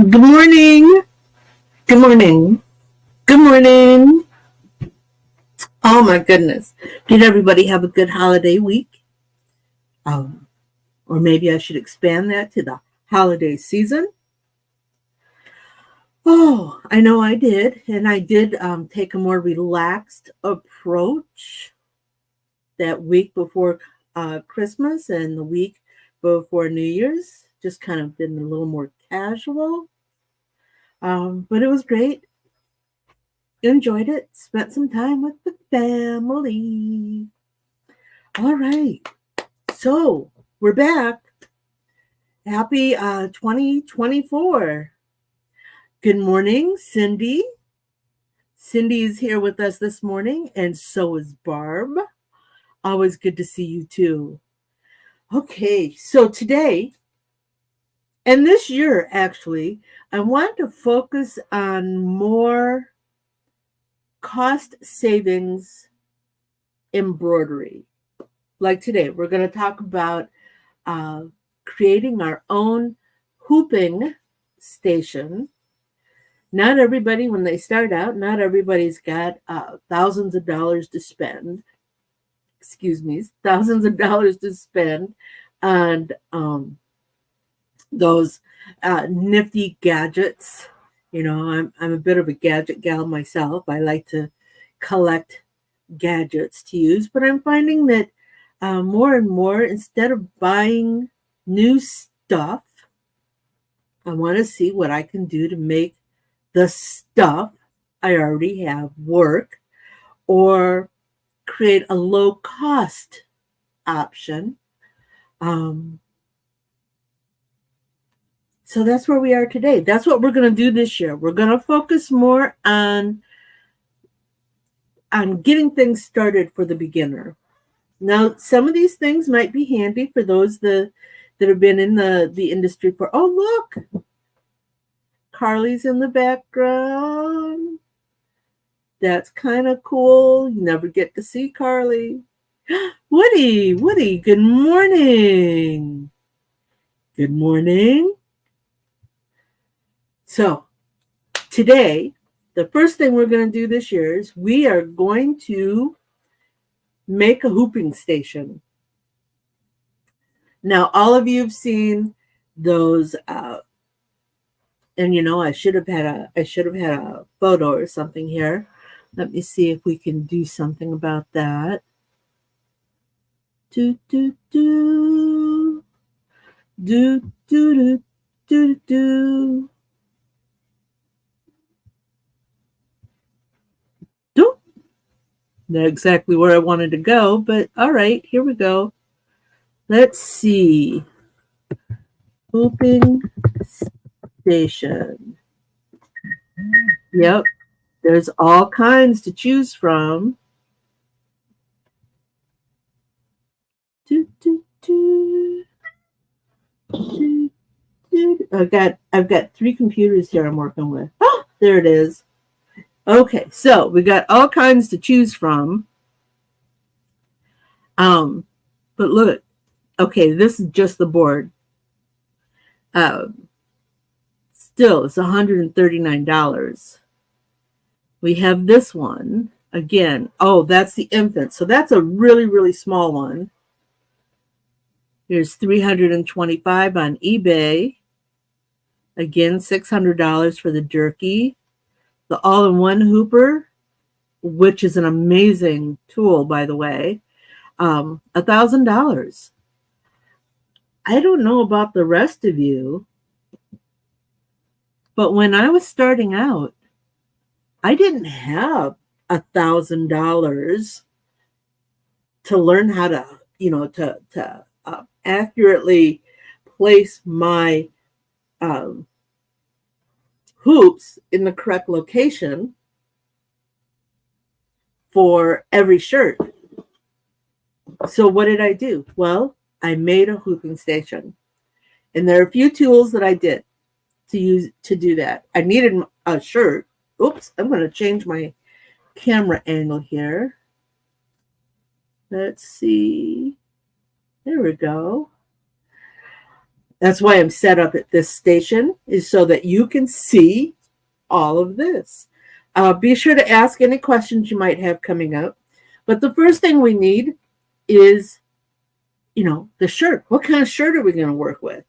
Good morning. Good morning. Good morning. Oh my goodness. Did everybody have a good holiday week? Um, or maybe I should expand that to the holiday season. Oh, I know I did. And I did take a more relaxed approach that week before Christmas and the week before New Year's. Just kind of been a little more casual. But it was great. Enjoyed it. Spent some time with the family. All right. So we're back. Happy 2024. Good morning, Cindy. Cindy is here with us this morning, and so is Barb. Always good to see you too. Okay, so today, and this year actually, I want to focus on more cost savings embroidery. Like today, we're going to talk about uh, creating our own hooping station. Not everybody, when they start out, not everybody's got thousands of dollars to spend. Excuse me, thousands of dollars to spend on those nifty gadgets. You know, I'm a bit of a gadget gal myself. I like to collect gadgets to use, but I'm finding that more and more, instead of buying new stuff, I want to see what I can do to make the stuff I already have work or create a low cost option. Um, so that's where we are today. That's what we're going to do this year. We're going to focus more on getting things started for the beginner. Now, some of these things might be handy for those that have been in the industry for. Oh, look, Carly's in the background. That's kind of cool. You never get to see Carly. Woody, good morning. Good morning. So, today, the first thing we're going to do this year is we are going to make a hooping station. Now, all of you have seen those, and you know, I should have had a photo or something here. Let me see if we can do something about that. Do do do do do do do do. Do. Not exactly where I wanted to go, but all right, here we go. Let's see. Hooping station. Yep, there's all kinds to choose from. Do, do, do, do, do. I've got three computers here I'm working with. Oh, there it is. Okay, so we got all kinds to choose from. But look, okay, this is just the board. Still, it's $139. We have this one again. Oh, that's the infant. So that's a really, really small one. Here's $325 on eBay. Again, $600 for the jerky. The all-in-one hooper, which is an amazing tool, by the way, $1,000. I don't know about the rest of you, but when I was starting out, I didn't have $1,000 to learn how to, to accurately place my hoops in the correct location for every shirt. So what did I do? Well, I made a hooping station. And there are a few tools that I did to use to do that. I needed a shirt. Oops, I'm going to change my camera angle here. Let's see. There we go. That's why I'm set up at this station, is so that you can see all of this. Be sure to ask any questions you might have coming up. But the first thing we need is, the shirt. What kind of shirt are we going to work with?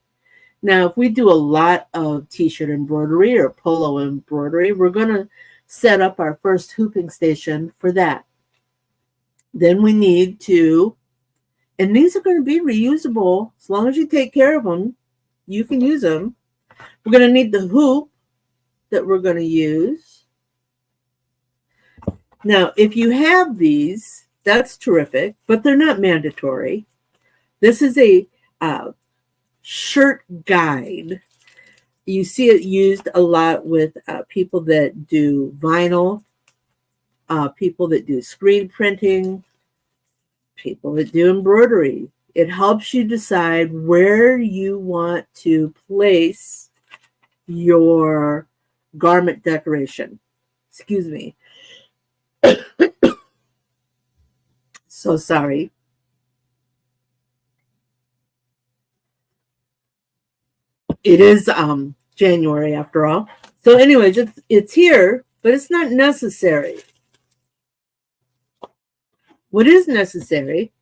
Now, if we do a lot of t-shirt embroidery or polo embroidery, we're going to set up our first hooping station for that. Then we need to, and these are going to be reusable. As long as you take care of them, you can use them. We're going to need the hoop that we're going to use. Now, if you have these, that's terrific, but they're not mandatory. This is a shirt guide. You see it used a lot with people that do vinyl, people that do screen printing, people that do embroidery. It helps you decide where you want to place your garment decoration. Excuse me. So sorry. It is January after all. So anyways, it's here, but it's not necessary. What is necessary,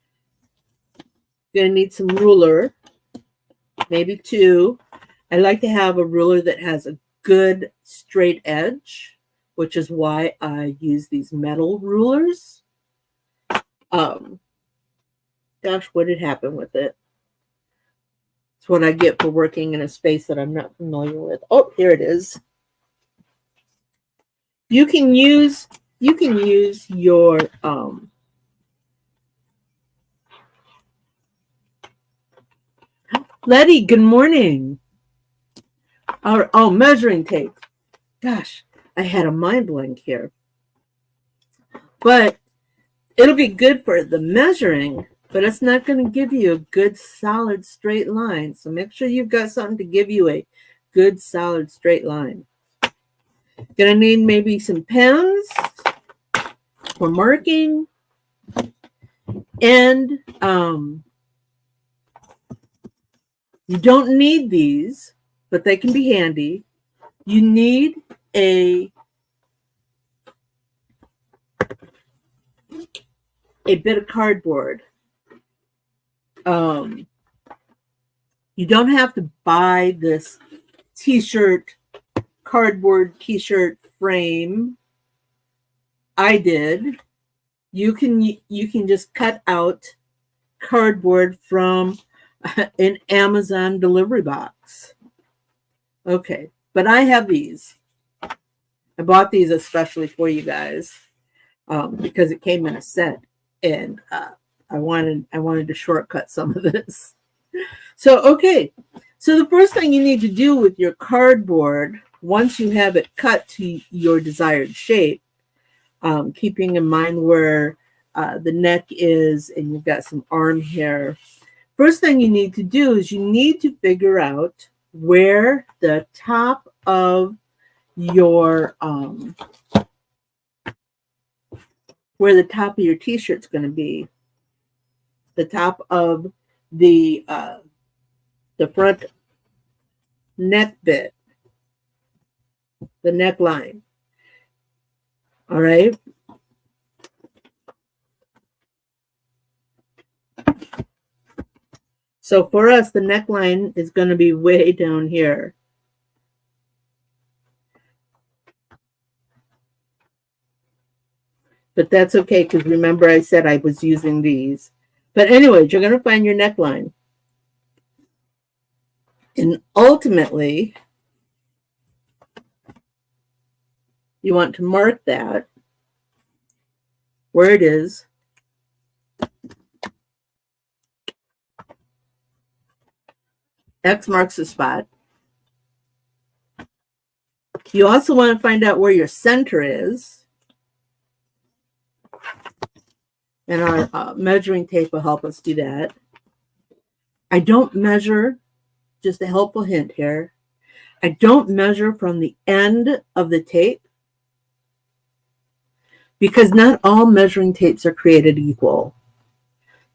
you're going to need some ruler, maybe two. I like to have a ruler that has a good straight edge, which is why I use these metal rulers. Gosh, what did happen with it? It's what I get for working in a space that I'm not familiar with. Oh, here it is. You can use your Letty, good morning. Oh, measuring tape. Gosh, I had a mind blank here. But it'll be good for the measuring, but it's not going to give you a good, solid, straight line. So make sure you've got something to give you a good, solid, straight line. Going to need maybe some pens for marking. And you don't need these, but they can be handy. You need a bit of cardboard. You don't have to buy this cardboard t-shirt frame. I did. You can just cut out cardboard from an Amazon delivery box. Okay, but I have these. I bought these especially for you guys because it came in a set, and I wanted to shortcut some of this. So okay, so the first thing you need to do with your cardboard, once you have it cut to your desired shape, keeping in mind where the neck is and you've got some arm hair, first thing you need to do is you need to figure out where the top of your t-shirt's going to be. The top of the front neck bit, the neckline. All right. So for us, the neckline is going to be way down here. But that's okay, because remember I said I was using these. But anyways, you're going to find your neckline. And ultimately, you want to mark that where it is. X marks the spot. You also want to find out where your center is. And our measuring tape will help us do that. I don't measure, just a helpful hint here. I don't measure from the end of the tape because not all measuring tapes are created equal.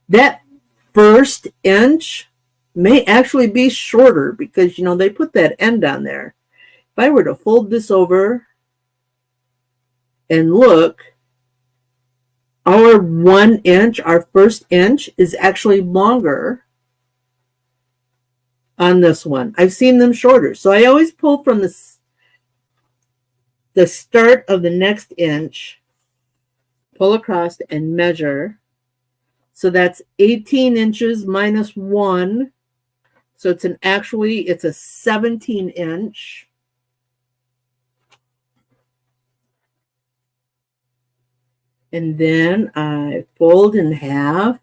That first inch may actually be shorter because, they put that end on there. If I were to fold this over and look, our 1 inch, our first inch, is actually longer on this one. I've seen them shorter. So I always pull from the start of the next inch, pull across and measure. So that's 18 inches minus 1. So it's a 17 inch. And then I fold in half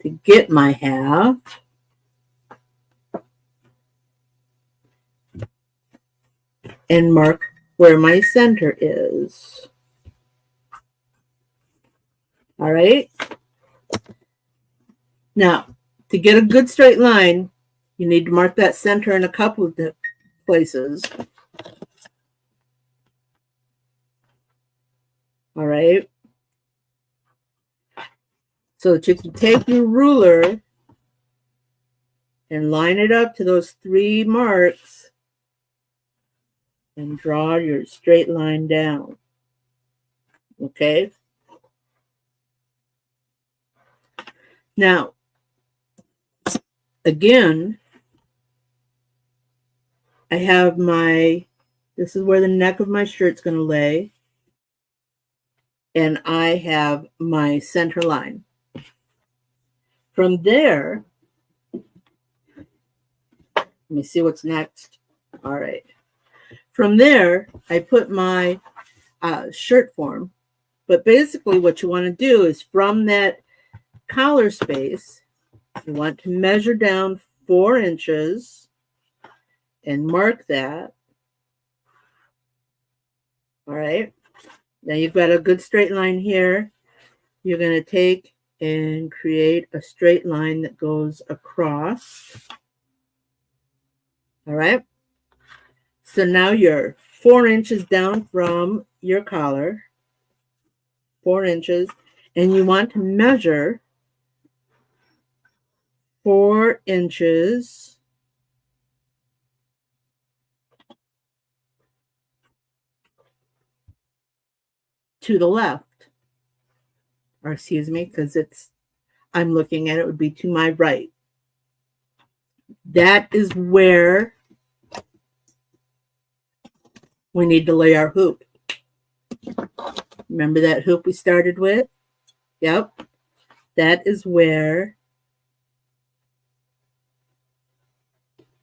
to get my half. And mark where my center is. All right. Now, to get a good straight line, you need to mark that center in a couple of places. All right. So that you can take your ruler and line it up to those 3 marks and draw your straight line down. Okay. Now, again, I have this is where the neck of my shirt's going to lay. And I have my center line. From there, let me see what's next. All right. From there, I put my shirt form. But basically what you want to do is from that collar space, you want to measure down 4 inches and mark that. All right. Now you've got a good straight line here. You're going to take and create a straight line that goes across. All right. So now you're 4 inches down from your collar, 4 inches, and you want to measure 4 inches to the left. Or excuse me, because I'm looking at it would be to my right. That is where we need to lay our hoop. Remember that hoop we started with? Yep. That is where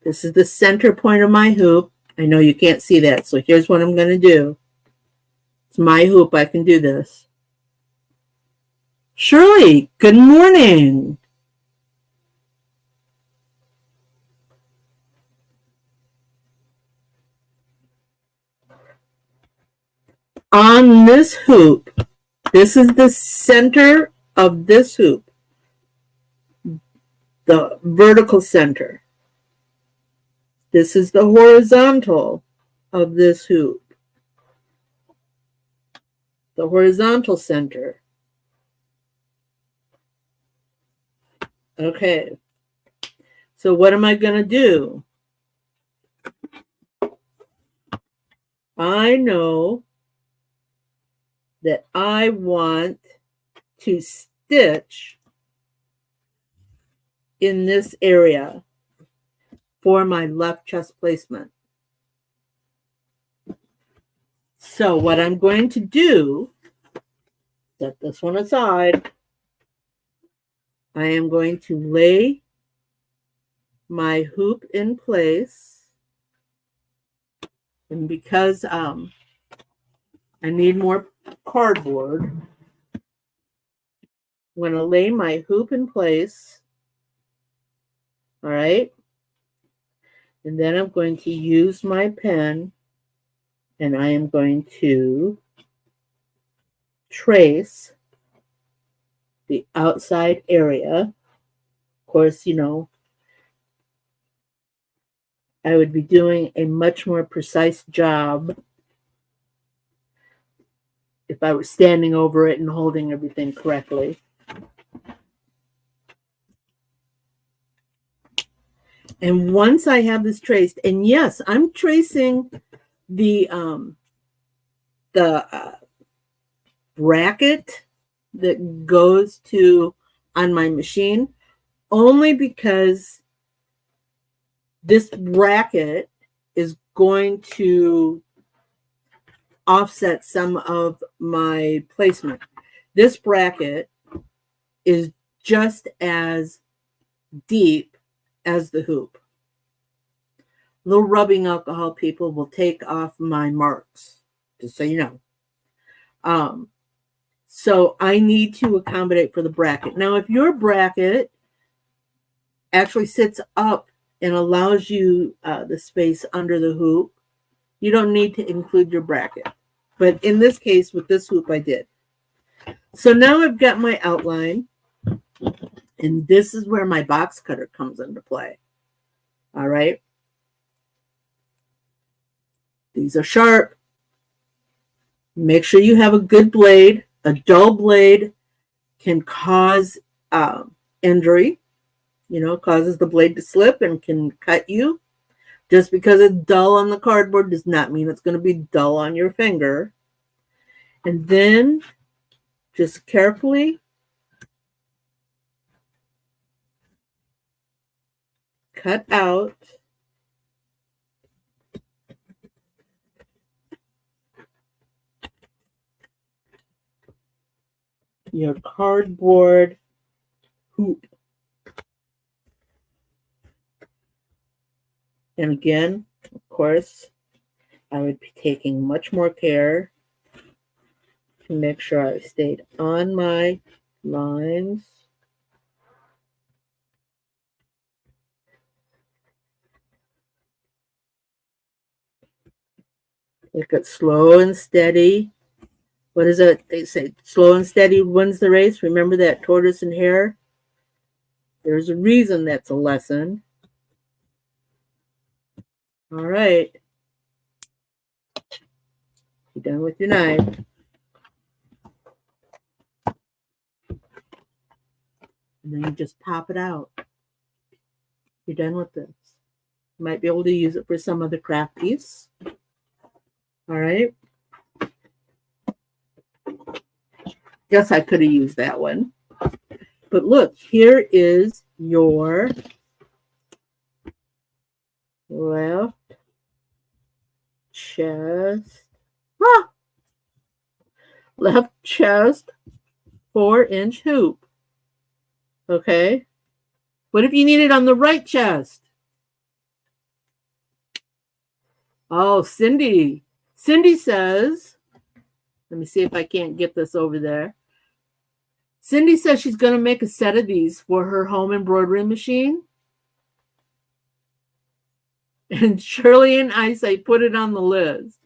this is the center point of my hoop. I know you can't see that, so here's what I'm going to do. It's my hoop. I can do this. Shirley, good morning. On this hoop, this is the center of this hoop, the vertical center. This is the horizontal of this hoop, the horizontal center. Okay, so what am I going to do? I know that I want to stitch in this area for my left chest placement. So what I'm going to do, set this one aside, I am going to lay my hoop in place. And because I need more cardboard, I'm going to lay my hoop in place. All right. And then I'm going to use my pen and I am going to trace the outside area. Of course, I would be doing a much more precise job if I were standing over it and holding everything correctly. And once I have this traced, and yes, I'm tracing the bracket that goes to on my machine, only because this bracket is going to offset some of my placement. This bracket is just as deep as the hoop. A little rubbing alcohol, people, will take off my marks, just so you know. So I need to accommodate for the bracket. Now, if your bracket actually sits up and allows you the space under the hoop, you don't need to include your bracket. But in this case, with this hoop, I did. So now I've got my outline, and this is where my box cutter comes into play. All right. These are sharp. Make sure you have a good blade. A dull blade can cause injury. You know, causes the blade to slip and can cut you. Just because it's dull on the cardboard does not mean it's going to be dull on your finger. And then just carefully cut out your cardboard hoop. And again, of course, I would be taking much more care to make sure I stayed on my lines. Make it slow and steady. What is it? They say slow and steady wins the race. Remember that tortoise and hare? There's a reason that's a lesson. All right. You're done with your knife. And then you just pop it out. You're done with this. You might be able to use it for some other craft piece. All right. Guess I could have used that one. But look, here is your left chest. Left chest 4-inch hoop. Okay. What if you need it on the right chest? Oh, Cindy. Cindy says, let me see if I can't get this over there. Cindy says she's going to make a set of these for her home embroidery machine. And Shirley and I say, put it on the list.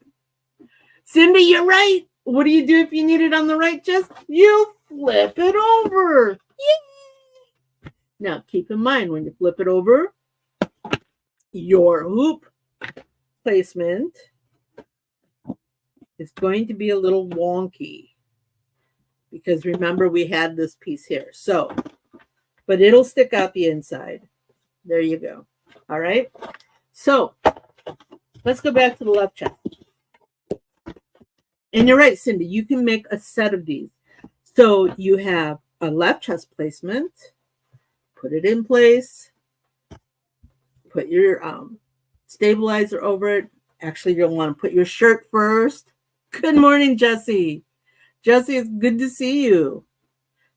Cindy, you're right. What do you do if you need it on the right chest? You flip it over. Yay! Now, keep in mind, when you flip it over, your hoop placement is going to be a little wonky. Because remember, we had this piece here. So, but it'll stick out the inside. There you go. All right. So, let's go back to the left chest. And you're right, Cindy. You can make a set of these. So, you have a left chest placement. Put it in place. Put your stabilizer over it. Actually, you'll want to put your shirt first. Good morning, Jessie. Jessie, it's good to see you.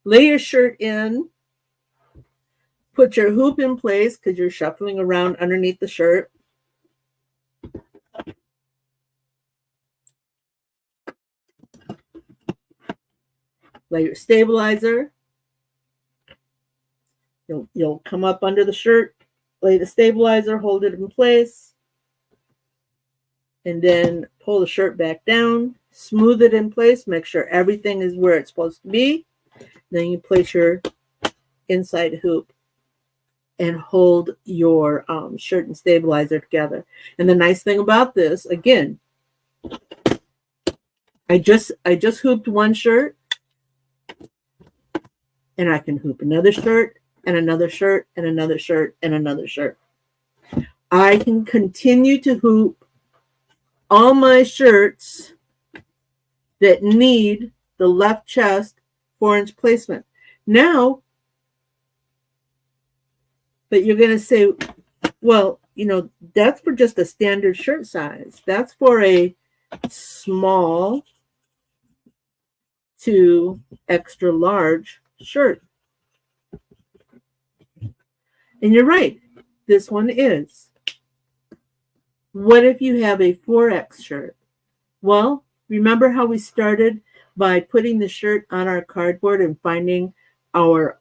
Lay your shirt in. Put your hoop in place because you're shuffling around underneath the shirt. Lay your stabilizer. You'll come up under the shirt, lay the stabilizer, hold it in place, and then pull the shirt back down, smooth it in place, make sure everything is where it's supposed to be. Then you place your inside hoop and hold your shirt and stabilizer together. And the nice thing about this, again, I just hooped one shirt, and I can hoop another shirt and another shirt and another shirt and another shirt. I can continue to hoop all my shirts that need the left chest 4-inch placement. Now, but you're going to say, well, that's for just a standard shirt size. That's for a small to extra large shirt. And you're right. This one is. What if you have a 4X shirt? Well, remember how we started by putting the shirt on our cardboard and finding our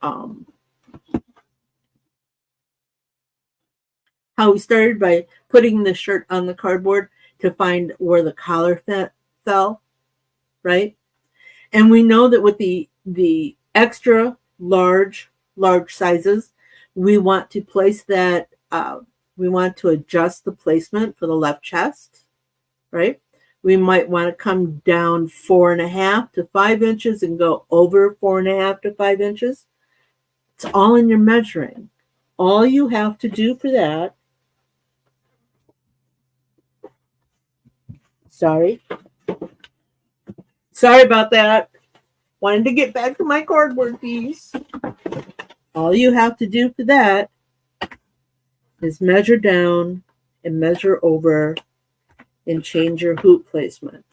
how we started by putting the shirt on the cardboard to find where the collar fell, right? And we know that with the extra large sizes, we want to place that, we want to adjust the placement for the left chest, right? We might want to come down 4.5 to 5 inches and go over 4.5 to 5 inches. It's all in your measuring. All you have to do for that, sorry about that. Wanted to get back to my cardboard piece. All you have to do for that is measure down and measure over and change your hoop placement.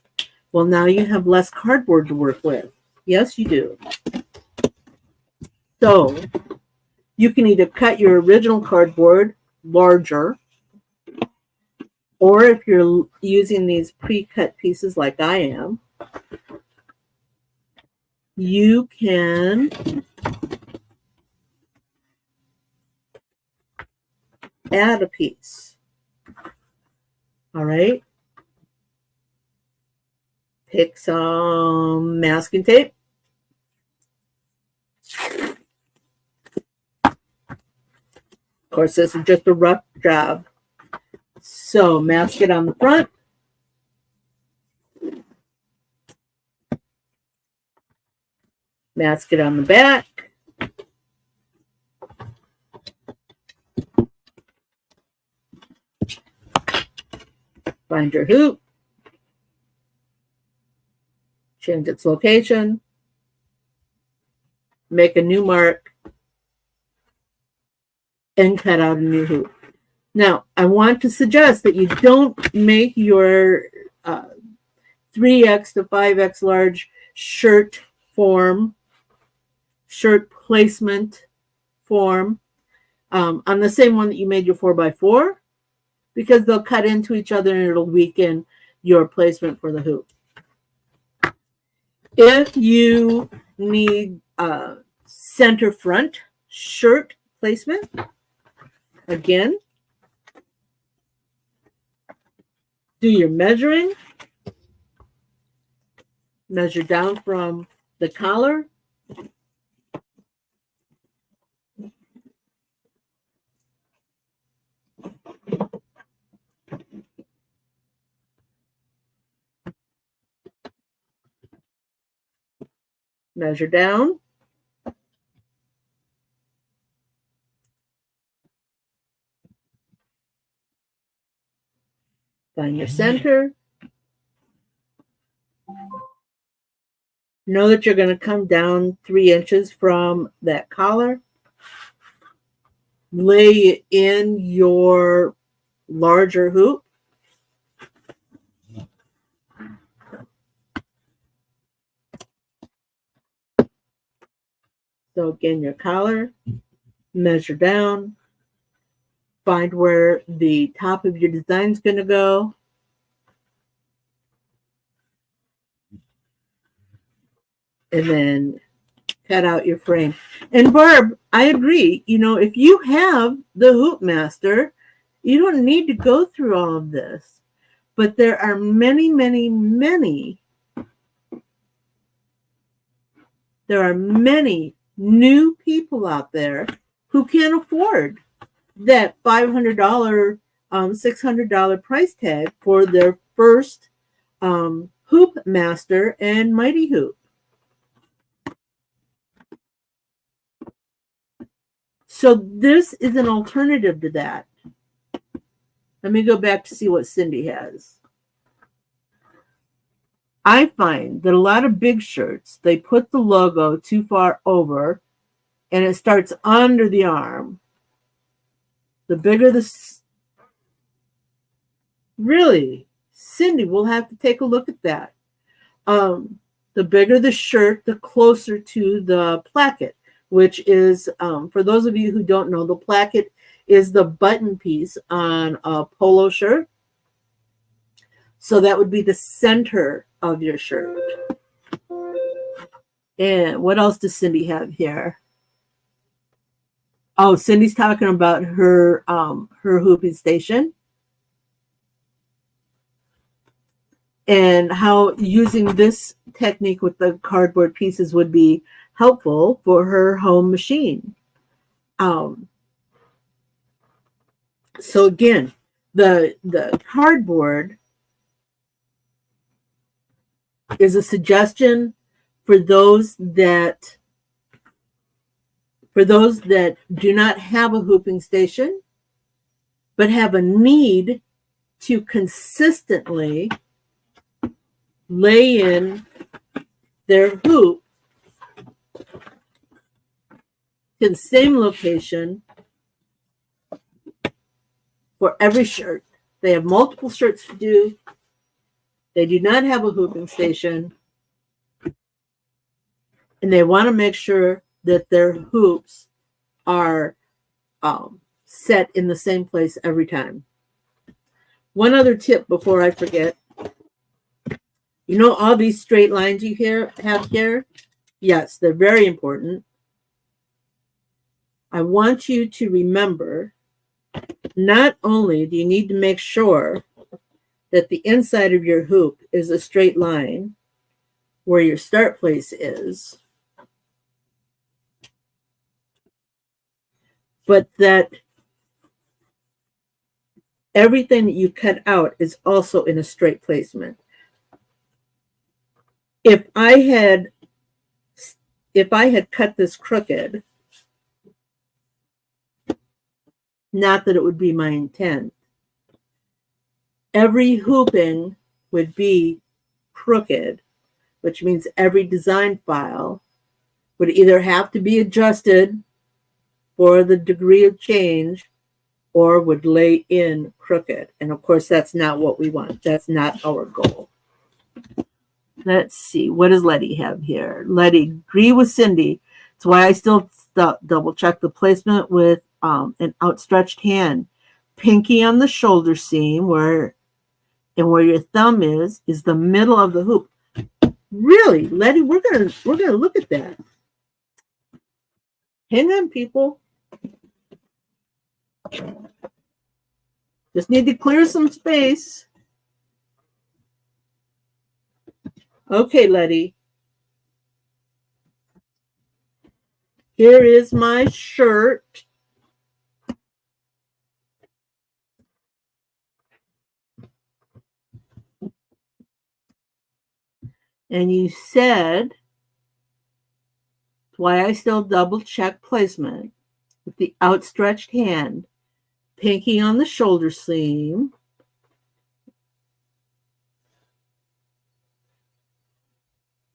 Well, now you have less cardboard to work with. Yes, you do. So you can either cut your original cardboard larger, or if you're using these pre-cut pieces like I am, you can add a piece. All right. Pick some masking tape. Of course, this is just a rough job. So mask it on the front. Mask it on the back. Find your hoop. Change its location. Make a new mark. And cut out a new hoop. Now, I want to suggest that you don't make your 3X to 5X large shirt placement form on the same one that you made your 4x4, because they'll cut into each other and it'll weaken your placement for the hoop. If you need center front shirt placement, again, do your measuring. Measure down from the collar. Measure down. Find your center. Know that you're going to come down 3 inches from that collar. Lay in your larger hoop. So again, your collar, measure down, find where the top of your design is going to go. And then cut out your frame. And Barb, I agree. If you have the Hoop Master, you don't need to go through all of this. But there are many, many, many, new people out there who can't afford that $500, $600 price tag for their first Hoop Master and Mighty Hoop. So this is an alternative to that. Let me go back to see what Cindy has. I find that a lot of big shirts, they put the logo too far over and it starts under the arm. The bigger the... Really? Cindy, we'll have to take a look at that. The bigger the shirt, the closer to the placket, which is, for those of you who don't know, the placket is the button piece on a polo shirt. So that would be the center of your shirt. And what else does Cindy have here? Oh, Cindy's talking about her hooping station and how using this technique with the cardboard pieces would be helpful for her home machine. So again, the cardboard is a suggestion for those that do not have a hooping station, but have a need to consistently lay in their hoop to the same location for every shirt. They have multiple shirts to do. They do not have a hooping station. And they want to make sure that their hoops are set in the same place every time. One other tip before I forget. You know all these straight lines you have here? Yes, they're very important. I want you to remember, not only do you need to make sure that the inside of your hoop is a straight line where your start place is, but that everything that you cut out is also in a straight placement. If I had cut this crooked, not that it would be my intent, every hooping would be crooked, which means every design file would either have to be adjusted for the degree of change or would lay in crooked. And of course, that's not what we want. That's not our goal. Let's see. What does Letty have here? Letty, agree with Cindy. That's why I still double check the placement with an outstretched hand. Pinky on the shoulder seam where your thumb is the middle of the hoop. Really, Letty, we're gonna look at that. Hang on, people. Just need to clear some space. Okay, Letty. Here is my shirt. And you said, why I still double check placement with the outstretched hand, pinky on the shoulder seam.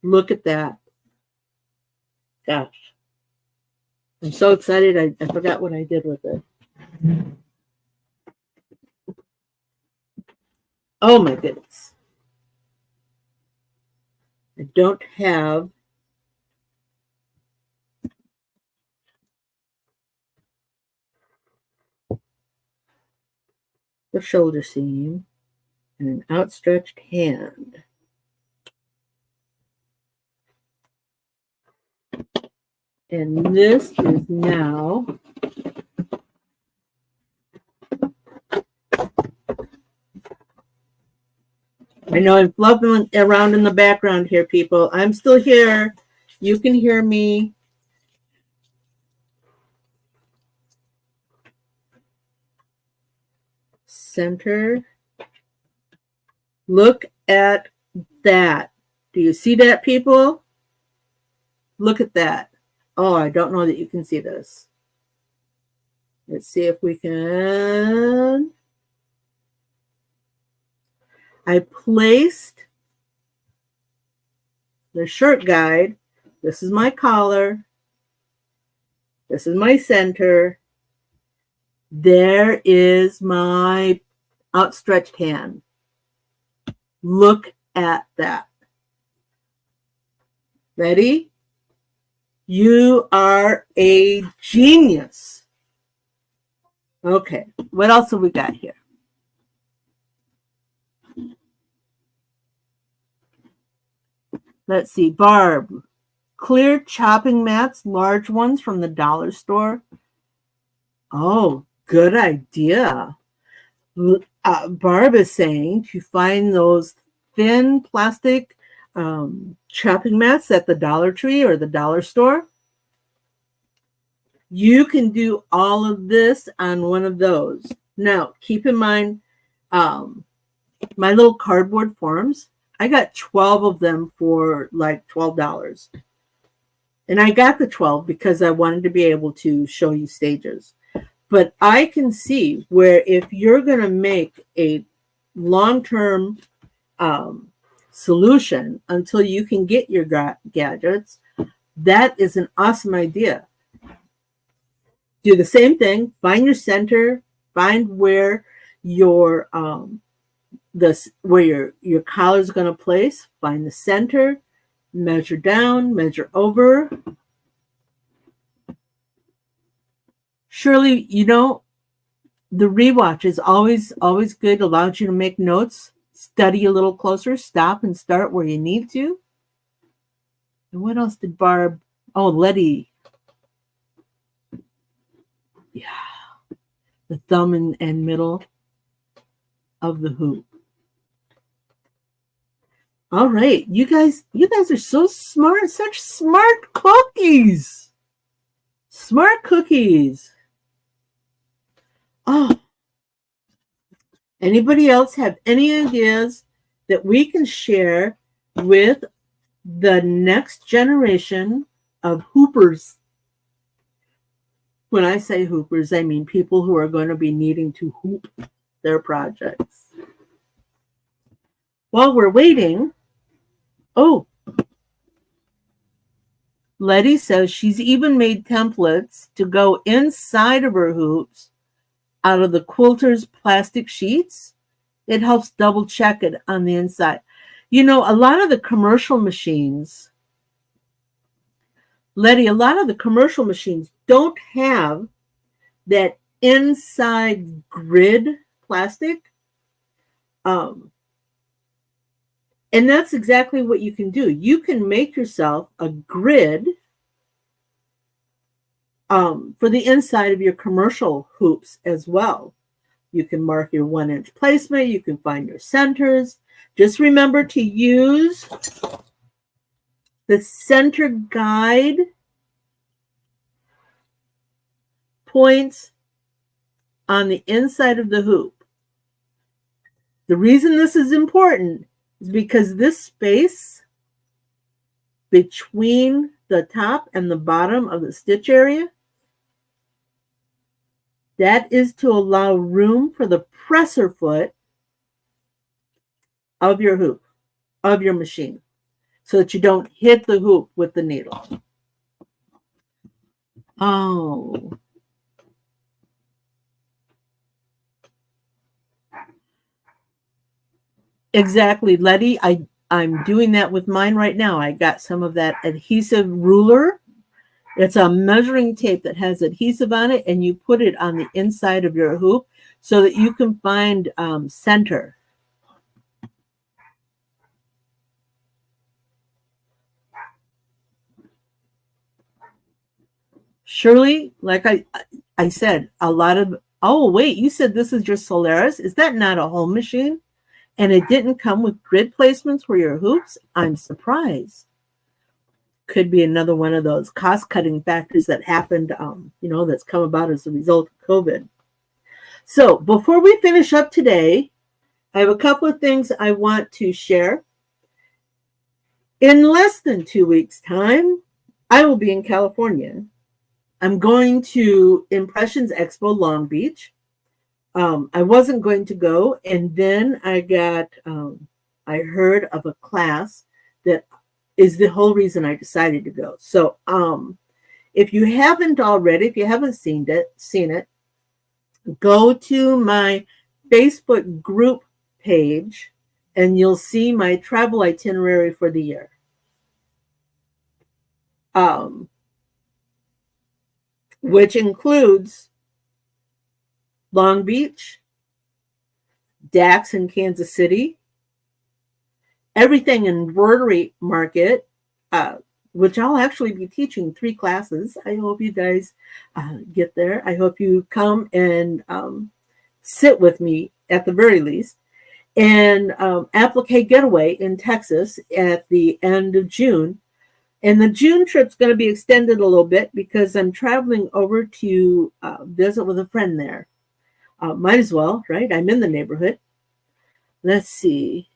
Look at that. Gosh. I'm so excited. I forgot what I did with it. Oh my goodness. I don't have the shoulder seam and an outstretched hand. And this is now I know I'm fluffing around in the background here, people. I'm still here. You can hear me. Center. Look at that. Do you see that, people? Look at that. Oh, I don't know that you can see this. Let's see if we can. I placed the shirt guide. This is my collar. This is my center. There is my outstretched hand. Look at that. Ready? You are a genius. Okay, what else have we got here? Let's see, Barb. Clear chopping mats, large ones from the dollar store. Oh, good idea. Barb is saying to find those thin plastic chopping mats at the Dollar Tree or the dollar store. You can do all of this on one of those. Now, keep in mind, my little cardboard forms, I got 12 of them for like $12. And I got the 12 because I wanted to be able to show you stages. But I can see where if you're going to make a long-term solution until you can get your gadgets, that is an awesome idea. Do the same thing. Find your center. Find where your where your collar is going to place. Find the center. Measure down. Measure over. Shirley, you know, the rewatch is always good. Allows you to make notes, study a little closer, stop and start where you need to. And what else did Barb? Oh, Letty. Yeah, the thumb and middle of the hoop. All right, you guys are so smart. Such smart cookies. Smart cookies. Oh, anybody else have any ideas that we can share with the next generation of hoopers? When I say hoopers, I mean people who are going to be needing to hoop their projects. While we're waiting, oh, Letty says she's even made templates to go inside of her hoops out of the quilter's plastic sheets. It helps double check it on the inside. You know, a lot of the commercial machines, Letty, a lot of the commercial machines don't have that inside grid plastic. And that's exactly what you can do. You can make yourself a grid for the inside of your commercial hoops as well. You can mark your 1-inch placement. You can find your centers. Just remember to use the center guide points on the inside of the hoop. The reason this is important is because this space between the top and the bottom of the stitch area, that is to allow room for the presser foot of your hoop, of your machine, so that you don't hit the hoop with the needle. Oh. Exactly, Letty. I'm doing that with mine right now. I got some of that adhesive ruler. It's a measuring tape that has adhesive on it, and you put it on the inside of your hoop so that you can find center. Shirley, like I said, a lot of, oh, wait, you said this is your Solaris. Is that not a home machine? And it didn't come with grid placements for your hoops? I'm surprised. Could be another one of those cost-cutting factors that happened, that's come about as a result of COVID. So before we finish up today, I have a couple of things I want to share. In less than 2 weeks' time, I will be in California. I'm going to Impressions Expo Long Beach I wasn't going to go, and then I heard of a class that is the whole reason I decided to go. So, if you haven't already, if you haven't seen it, go to my Facebook group page, and you'll see my travel itinerary for the year. Um, which includes Long Beach, Dax in Kansas City, everything in Rotary Market, uh, which I'll actually be teaching 3 classes. I hope you guys get there. I hope you come and sit with me at the very least. And Applique Getaway in Texas at the end of June. And the June trip's going to be extended a little bit because I'm traveling over to visit with a friend there. Might as well, right? I'm in the neighborhood. Let's see.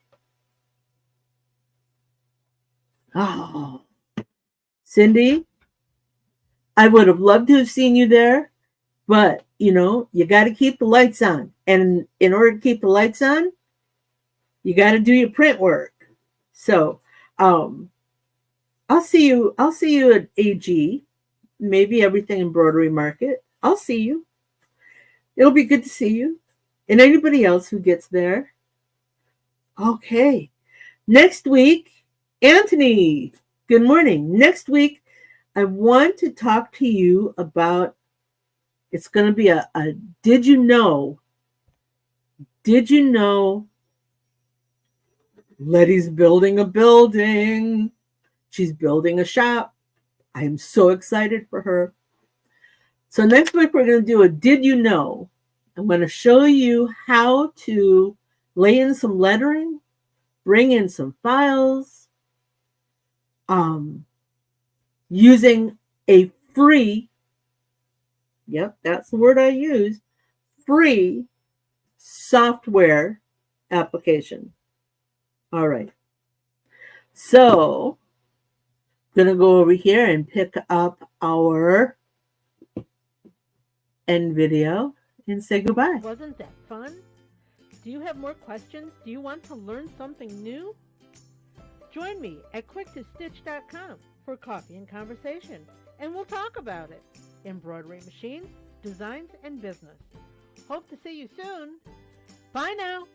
Oh, Cindy, I would have loved to have seen you there, but you got to keep the lights on. And in order to keep the lights on, you got to do your print work. So, I'll see you at AG, maybe everything in Broderie Market. I'll see you. It'll be good to see you. And anybody else who gets there. Okay. Next week, Anthony, good morning. Next week, I want to talk to you about, it's going to be a did you know Letty's building a building. She's building a shop. I'm so excited for her. So next week, we're going to do a did you know. I'm going to show you how to lay in some lettering, bring in some files, using a free, yep, that's the word I used, free software application. All right. So, going to go over here and pick up our end video and say goodbye. Wasn't that fun? Do you have more questions? Do you want to learn something new? Join me at quicktostitch.com for coffee and conversation, and we'll talk about it. Embroidery machines, designs, and business. Hope to see you soon. Bye now.